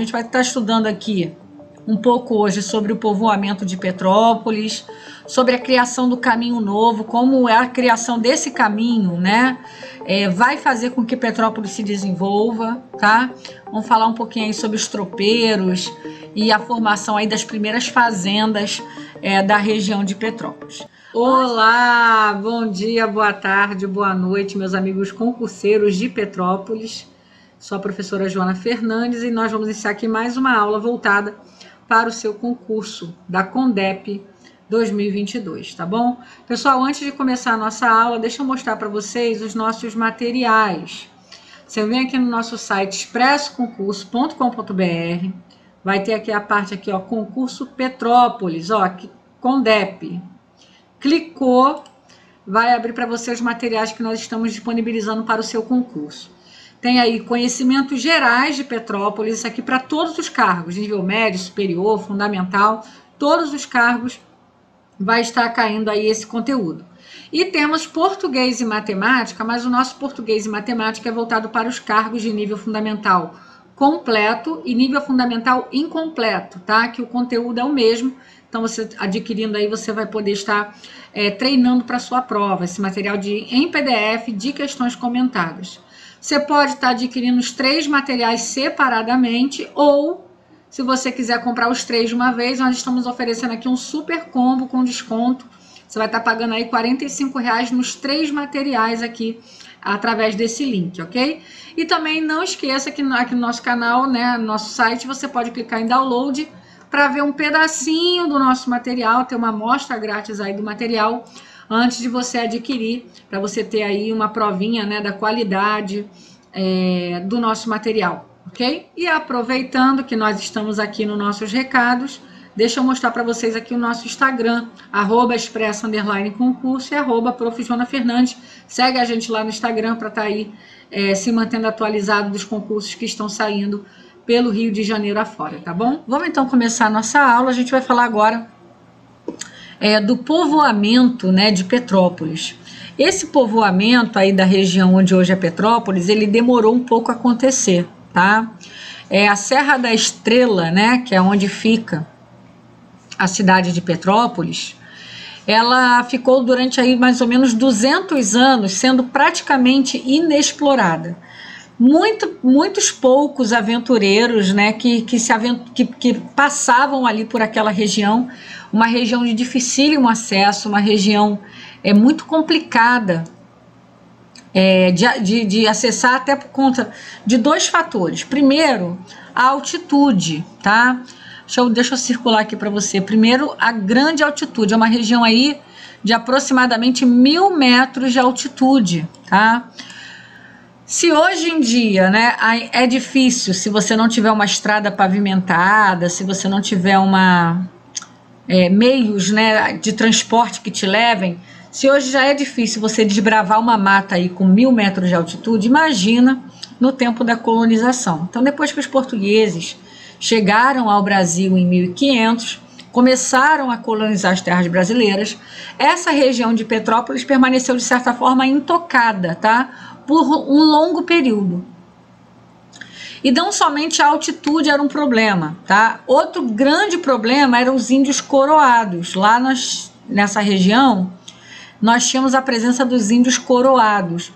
A gente vai estar estudando aqui um pouco hoje sobre o povoamento de Petrópolis, sobre a criação do Caminho Novo, como é a criação desse caminho, né? Vai fazer com que Petrópolis se desenvolva, tá? Vamos falar um pouquinho aí sobre os tropeiros e a formação aí das primeiras fazendas da região de Petrópolis. Olá, bom dia, boa tarde, boa noite, meus amigos concurseiros de Petrópolis. Sou a professora Joana Fernandes e nós vamos iniciar aqui mais uma aula voltada para o seu concurso da CONDEP 2022, tá bom? Pessoal, antes de começar a nossa aula, deixa eu mostrar para vocês os nossos materiais. Você vem aqui no nosso site expressoconcurso.com.br, vai ter aqui a parte aqui, ó, concurso Petrópolis, ó, aqui, CONDEP. Clicou, vai abrir para você os materiais que nós estamos disponibilizando para o seu concurso. Tem aí conhecimentos gerais de Petrópolis, isso aqui para todos os cargos, nível médio, superior, fundamental, todos os cargos vai estar caindo aí esse conteúdo. E temos português e matemática, mas o nosso português e matemática é voltado para os cargos de nível fundamental completo e nível fundamental incompleto, tá? Que o conteúdo é o mesmo, então você adquirindo aí você vai poder estar treinando para a sua prova, esse material em PDF de questões comentadas. Você pode estar adquirindo os 3 materiais separadamente ou, se você quiser comprar os 3 de uma vez, nós estamos oferecendo aqui um super combo com desconto. Você vai estar pagando aí R$ 45,00 nos 3 materiais aqui, através desse link, ok? E também não esqueça que aqui no nosso canal, né, no nosso site, você pode clicar em download para ver um pedacinho do nosso material, ter uma amostra grátis aí do material, antes de você adquirir, para você ter aí uma provinha, né, da qualidade do nosso material, ok? E aproveitando que nós estamos aqui nos nossos recados, deixa eu mostrar para vocês aqui o nosso Instagram, @expresso_concurso e @prof. Joana Fernandes. Segue a gente lá no Instagram para estar aí se mantendo atualizado dos concursos que estão saindo pelo Rio de Janeiro afora, tá bom? Vamos então começar a nossa aula. A gente vai falar agora do povoamento, né, de Petrópolis. Esse povoamento aí da região onde hoje é Petrópolis, ele demorou um pouco a acontecer, tá? A Serra da Estrela, né, que é onde fica a cidade de Petrópolis, ela ficou durante aí mais ou menos 200 anos sendo praticamente inexplorada. Muitos poucos aventureiros, né, que passavam ali por aquela região, uma região de dificílimo acesso, uma região muito complicada de acessar, até por conta de 2 fatores. Primeiro, a altitude, tá? Deixa eu circular aqui para você. Primeiro, a grande altitude, é uma região aí de aproximadamente 1.000 metros de altitude, tá? Se hoje em dia, né, é difícil, se você não tiver uma estrada pavimentada, se você não tiver meios, né, de transporte que te levem, se hoje já é difícil você desbravar uma mata aí com 1.000 metros de altitude, imagina no tempo da colonização. Então, depois que os portugueses chegaram ao Brasil em 1500, começaram a colonizar as terras brasileiras, essa região de Petrópolis permaneceu, de certa forma, intocada, tá? Por um longo período. E não somente a altitude era um problema, tá? Outro grande problema eram os índios coroados. Lá nessa região, nós tínhamos a presença dos índios coroados,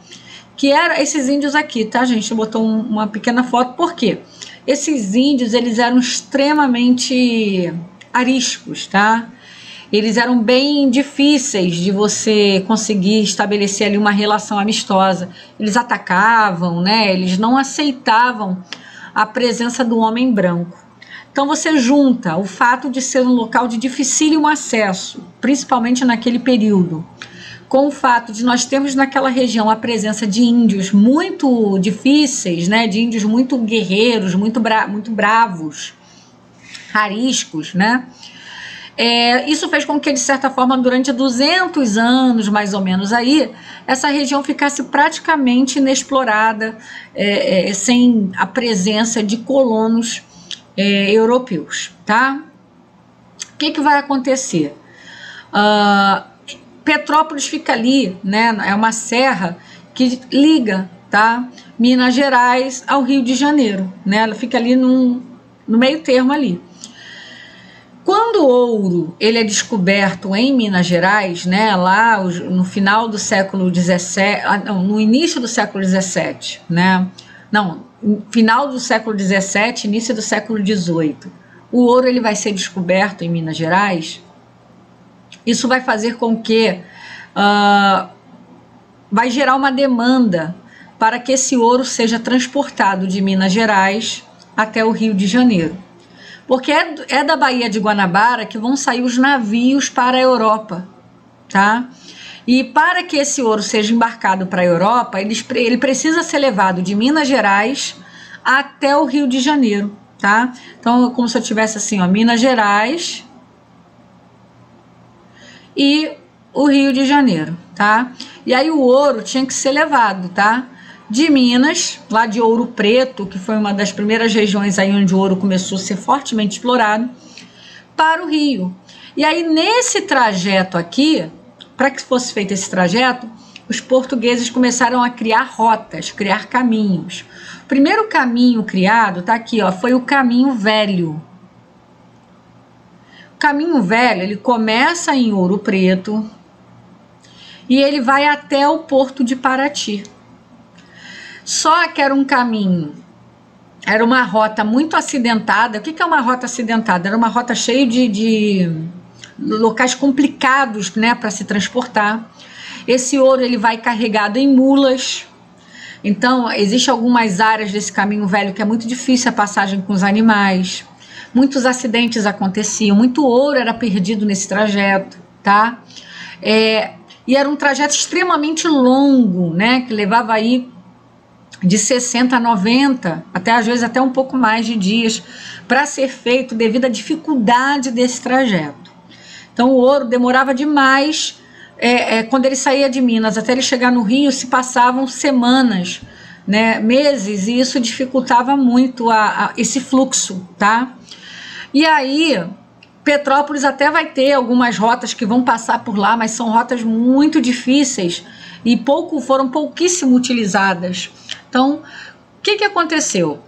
que eram esses índios aqui, tá, gente? Botou uma pequena foto, por quê? Esses índios, eles eram extremamente ariscos, tá? Eles eram bem difíceis de você conseguir estabelecer ali uma relação amistosa. Eles atacavam, né? Eles não aceitavam a presença do homem branco. Então você junta o fato de ser um local de dificílimo acesso, principalmente naquele período, com o fato de nós termos naquela região a presença de índios muito difíceis, né? De índios muito guerreiros, muito bravos, ariscos, né? Isso fez com que, de certa forma, durante 200 anos, mais ou menos, aí, essa região ficasse praticamente inexplorada, sem a presença de colonos europeus, tá? O que vai acontecer? Petrópolis fica ali, né? É uma serra que liga, tá? Minas Gerais ao Rio de Janeiro, né? Ela fica ali no meio termo ali. Quando o ouro ele é descoberto em Minas Gerais, né, lá no final do século XVII, no início do século XVII, né, não, final do século XVII, início do século XVIII, o ouro ele vai ser descoberto em Minas Gerais. Isso vai fazer com que vai gerar uma demanda para que esse ouro seja transportado de Minas Gerais até o Rio de Janeiro. Porque é da Baía de Guanabara que vão sair os navios para a Europa, tá? E para que esse ouro seja embarcado para a Europa, ele precisa ser levado de Minas Gerais até o Rio de Janeiro, tá? Então, como se eu tivesse assim, ó, Minas Gerais e o Rio de Janeiro, tá? E aí o ouro tinha que ser levado, tá? De Minas, lá de Ouro Preto, que foi uma das primeiras regiões aí onde o ouro começou a ser fortemente explorado, para o Rio. E aí nesse trajeto aqui, para que fosse feito esse trajeto, os portugueses começaram a criar rotas, criar caminhos. O primeiro caminho criado, tá aqui, ó, foi o Caminho Velho. O Caminho Velho, ele começa em Ouro Preto e ele vai até o Porto de Paraty. Só que era um caminho, era uma rota muito acidentada. O que é uma rota acidentada? Era uma rota cheia de locais complicados, né, para se transportar. Esse ouro ele vai carregado em mulas. Então, existem algumas áreas desse Caminho Velho que é muito difícil a passagem com os animais. Muitos acidentes aconteciam, muito ouro era perdido nesse trajeto, tá? E era um trajeto extremamente longo, né, que levava aí de 60 a 90, até às vezes até um pouco mais de dias, para ser feito devido à dificuldade desse trajeto. Então o ouro demorava demais, quando ele saía de Minas até ele chegar no Rio, se passavam semanas, né, meses, e isso dificultava muito esse fluxo, tá? E aí Petrópolis até vai ter algumas rotas que vão passar por lá, mas são rotas muito difíceis e foram pouquíssimo utilizadas. Então, o que aconteceu?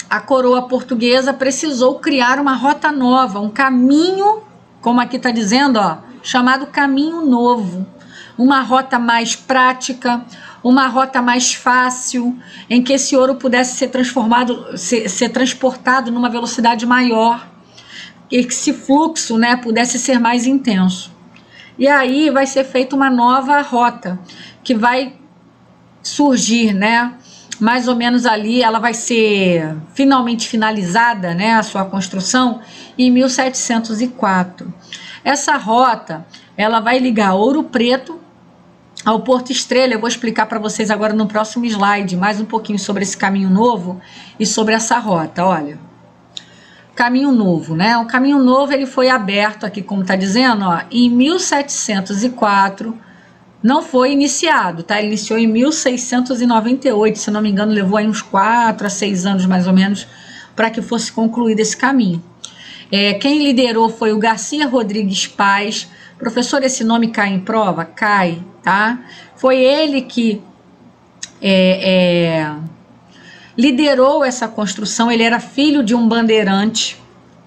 A coroa portuguesa precisou criar uma rota nova, um caminho, como aqui está dizendo, ó, chamado Caminho Novo. Uma rota mais prática, uma rota mais fácil, em que esse ouro pudesse ser transportado numa velocidade maior, e que esse fluxo, né, pudesse ser mais intenso. E aí vai ser feita uma nova rota, que vai surgir, né, mais ou menos ali, ela vai ser finalmente finalizada, né, a sua construção, em 1704. Essa rota, ela vai ligar Ouro Preto ao Porto Estrela. Eu vou explicar para vocês agora no próximo slide, mais um pouquinho sobre esse Caminho Novo e sobre essa rota, olha. Caminho Novo, né? O Caminho Novo ele foi aberto aqui, como está dizendo, ó, em 1704, não foi iniciado, tá? Ele iniciou em 1698, se não me engano, levou aí uns 4 a 6 anos mais ou menos para que fosse concluído esse caminho. Quem liderou foi o Garcia Rodrigues Paz. Professor, esse nome cai em prova? Cai, tá? Foi ele que liderou essa construção. Ele era filho de um bandeirante,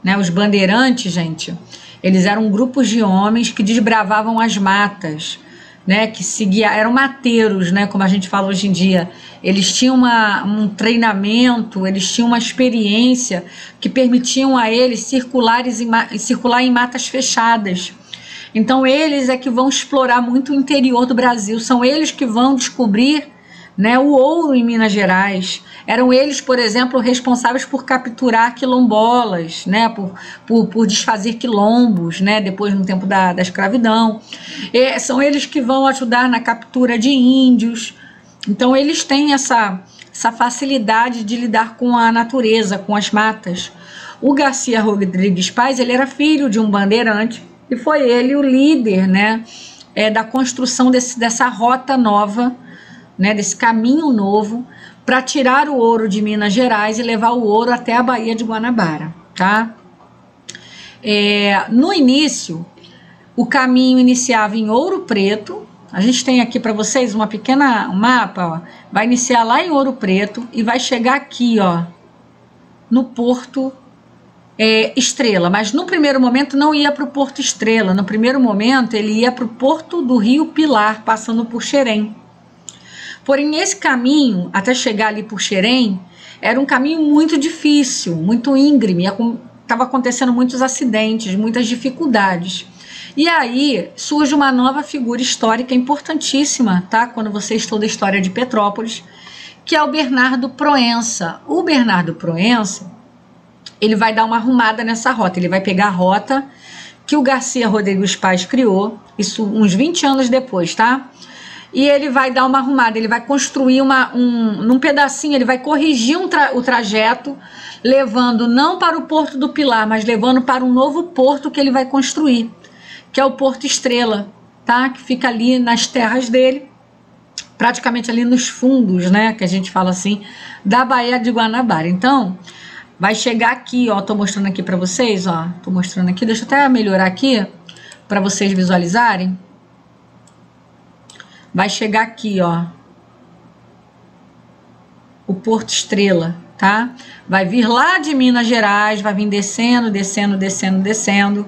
né? Os bandeirantes, gente, eles eram grupos de homens que desbravavam as matas, né? Que eram mateiros, né? Como a gente fala hoje em dia. Eles tinham um treinamento, eles tinham uma experiência que permitiam a eles circular em matas fechadas. Então eles é que vão explorar muito o interior do Brasil, são eles que vão descobrir, né, o ouro em Minas Gerais. Eram eles, por exemplo, responsáveis por capturar quilombolas, né, por desfazer quilombos, né, depois no tempo da escravidão. São eles que vão ajudar na captura de índios. Então eles têm essa facilidade de lidar com a natureza, com as matas. O Garcia Rodrigues Paz, ele era filho de um bandeirante e foi ele o líder, né, da construção dessa rota nova, né, desse caminho novo, para tirar o ouro de Minas Gerais e levar o ouro até a Baía de Guanabara, tá? No início, o caminho iniciava em Ouro Preto. A gente tem aqui para vocês um mapa, ó. Vai iniciar lá em Ouro Preto e vai chegar aqui, ó, no Porto Estrela, mas no primeiro momento não ia para o Porto Estrela, no primeiro momento ele ia para o Porto do Rio Pilar, passando por Xerém. Porém, esse caminho, até chegar ali por Xerém, era um caminho muito difícil, muito íngreme, estava acontecendo muitos acidentes, muitas dificuldades. E aí surge uma nova figura histórica importantíssima, tá? Quando você estuda a história de Petrópolis, que é o Bernardo Proença. O Bernardo Proença, ele vai dar uma arrumada nessa rota, ele vai pegar a rota que o Garcia Rodrigues Paz criou, isso uns 20 anos depois, tá? E ele vai dar uma arrumada, ele vai construir num pedacinho, ele vai corrigir o trajeto, levando não para o Porto do Pilar, mas levando para um novo porto que ele vai construir, que é o Porto Estrela, tá? Que fica ali nas terras dele, praticamente ali nos fundos, né? Que a gente fala assim, da Baía de Guanabara. Então, vai chegar aqui, ó, tô mostrando aqui para vocês, ó, tô mostrando aqui, deixa eu até melhorar aqui, para vocês visualizarem. Vai chegar aqui, ó, o Porto Estrela, tá? Vai vir lá de Minas Gerais, vai vir descendo, descendo, descendo, descendo,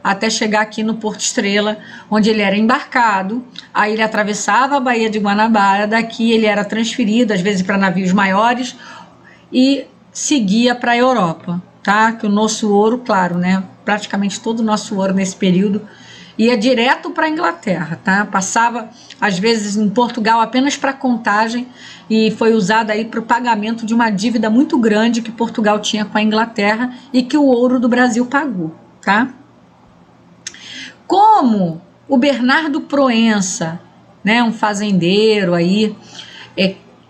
até chegar aqui no Porto Estrela, onde ele era embarcado. Aí ele atravessava a Baía de Guanabara, daqui ele era transferido, às vezes para navios maiores, e seguia para a Europa, tá? Que o nosso ouro, claro, né? Praticamente todo o nosso ouro nesse período ia direto para a Inglaterra, tá? Passava, às vezes, em Portugal apenas para contagem e foi usado aí para o pagamento de uma dívida muito grande que Portugal tinha com a Inglaterra e que o ouro do Brasil pagou, tá? Como o Bernardo Proença, né, um fazendeiro aí,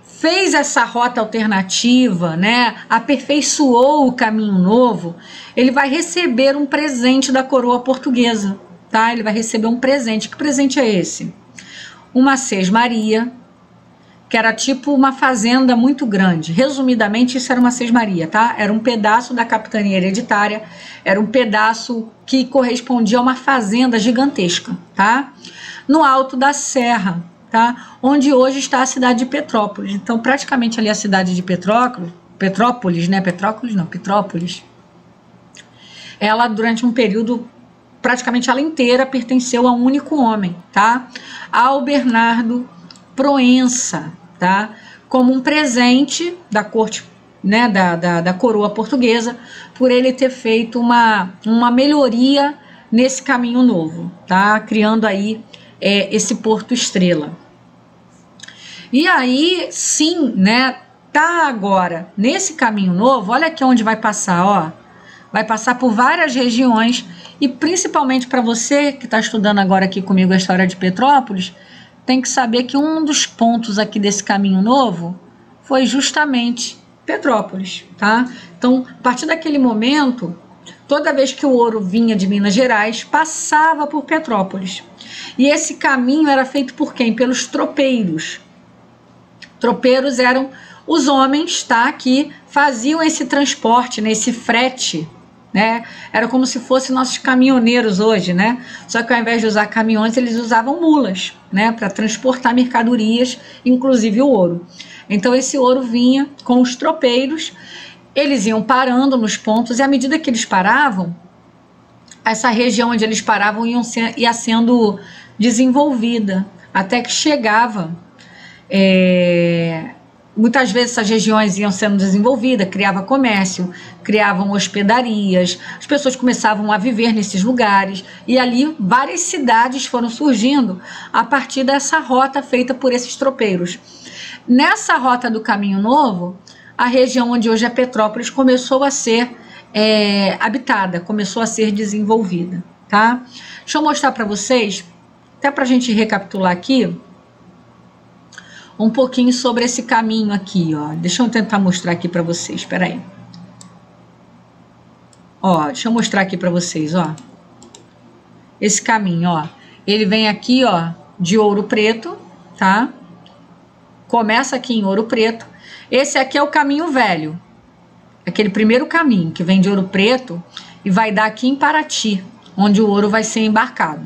fez essa rota alternativa, né, aperfeiçoou o Caminho Novo, ele vai receber um presente da coroa portuguesa. Tá? Ele vai receber um presente. Que presente é esse? Uma sesmaria, que era tipo uma fazenda muito grande. Resumidamente, isso era uma sesmaria, tá? Era um pedaço da capitania hereditária, era um pedaço que correspondia a uma fazenda gigantesca, tá? No alto da serra, tá? Onde hoje está a cidade de Petrópolis. Então, praticamente ali a cidade de Petrópolis, né? Petrópolis. Ela, durante um período, praticamente ela inteira pertenceu a um único homem, tá? Ao Bernardo Proença, tá? Como um presente da corte, né, da coroa portuguesa, por ele ter feito uma melhoria nesse Caminho Novo, tá? Criando aí esse Porto Estrela. E aí, sim, né, tá agora nesse Caminho Novo, olha aqui onde vai passar, ó. Vai passar por várias regiões e principalmente para você que está estudando agora aqui comigo a história de Petrópolis, tem que saber que um dos pontos aqui desse Caminho Novo foi justamente Petrópolis, tá? Então, a partir daquele momento, toda vez que o ouro vinha de Minas Gerais, passava por Petrópolis. E esse caminho era feito por quem? Pelos tropeiros. Tropeiros eram os homens, tá? Que faziam esse transporte, né? Esse frete, né? Era como se fossem nossos caminhoneiros hoje, né? Só que ao invés de usar caminhões, eles usavam mulas, né? Para transportar mercadorias, inclusive o ouro. Então esse ouro vinha com os tropeiros, eles iam parando nos pontos e à medida que eles paravam, essa região onde eles paravam ia sendo desenvolvida, até que chegava... Muitas vezes essas regiões iam sendo desenvolvidas, criava comércio, criavam hospedarias, as pessoas começavam a viver nesses lugares e ali várias cidades foram surgindo a partir dessa rota feita por esses tropeiros. Nessa rota do Caminho Novo, a região onde hoje é Petrópolis começou a ser habitada, começou a ser desenvolvida, tá? Deixa eu mostrar para vocês, até para a gente recapitular aqui, um pouquinho sobre esse caminho aqui, ó. Deixa eu tentar mostrar aqui para vocês, espera aí. Ó, deixa eu mostrar aqui para vocês, ó. Esse caminho, ó. Ele vem aqui, ó, de Ouro Preto, tá? Começa aqui em Ouro Preto. Esse aqui é o caminho velho. Aquele primeiro caminho que vem de Ouro Preto e vai dar aqui em Paraty, onde o ouro vai ser embarcado.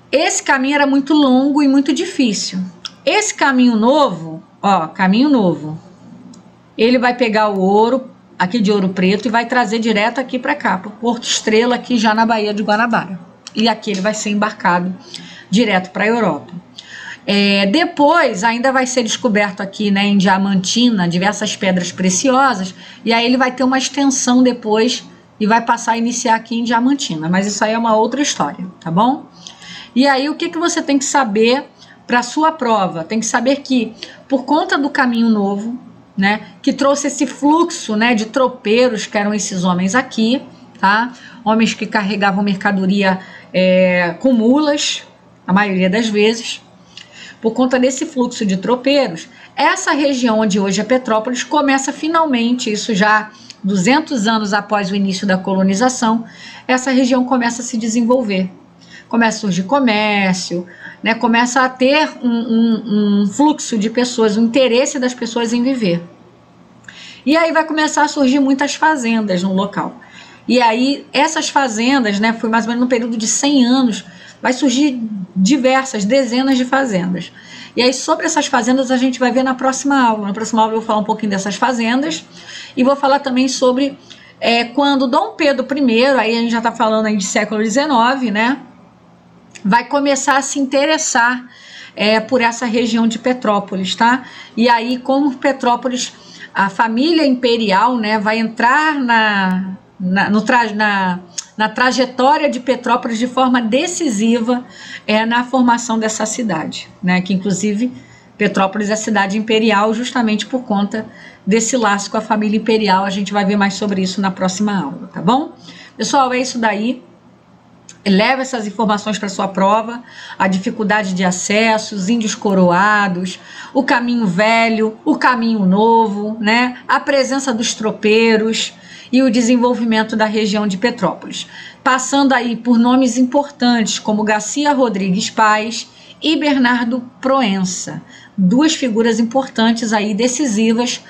Esse caminho era muito longo e muito difícil. Esse Caminho Novo, ó, Caminho Novo, ele vai pegar o ouro aqui de Ouro Preto e vai trazer direto aqui para cá, para o Porto Estrela, aqui já na Baía de Guanabara. E aqui ele vai ser embarcado direto para a Europa. Depois ainda vai ser descoberto aqui, né, em Diamantina, diversas pedras preciosas, e aí ele vai ter uma extensão depois e vai passar a iniciar aqui em Diamantina, mas isso aí é uma outra história, tá bom? E aí o que você tem que saber para a sua prova? Tem que saber que por conta do Caminho Novo, né, que trouxe esse fluxo, né, de tropeiros, que eram esses homens aqui, tá? Homens que carregavam mercadoria com mulas, a maioria das vezes. Por conta desse fluxo de tropeiros, essa região onde hoje é Petrópolis começa finalmente, isso já 200 anos após o início da colonização, essa região começa a se desenvolver. Começa a surgir comércio, né, começa a ter um fluxo de pessoas, um interesse das pessoas em viver. E aí vai começar a surgir muitas fazendas no local. E aí essas fazendas, né, foi mais ou menos no período de 100 anos, vai surgir diversas, dezenas de fazendas. E aí sobre essas fazendas a gente vai ver na próxima aula. Na próxima aula eu vou falar um pouquinho dessas fazendas e vou falar também sobre quando Dom Pedro I, aí a gente já está falando aí de século XIX, né, vai começar a se interessar por essa região de Petrópolis, tá? E aí como Petrópolis, a família imperial, né, vai entrar na trajetória de Petrópolis de forma decisiva na formação dessa cidade, né? Que inclusive Petrópolis é cidade imperial justamente por conta desse laço com a família imperial. A gente vai ver mais sobre isso na próxima aula, tá bom? Pessoal, é isso daí. Leva essas informações para sua prova, a dificuldade de acesso, os índios coroados, o caminho velho, o caminho novo, né? A presença dos tropeiros e o desenvolvimento da região de Petrópolis, passando aí por nomes importantes como Garcia Rodrigues Paz e Bernardo Proença, duas figuras importantes aí, decisivas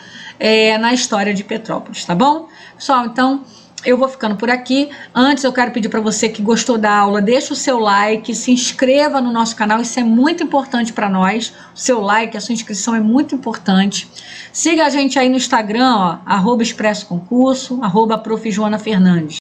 na história de Petrópolis, tá bom? Pessoal, então eu vou ficando por aqui. Antes eu quero pedir para você que gostou da aula, deixa o seu like, se inscreva no nosso canal, isso é muito importante para nós, o seu like, a sua inscrição é muito importante. Siga a gente aí no Instagram, @expressoconcurso, @Prof. Joana Fernandes.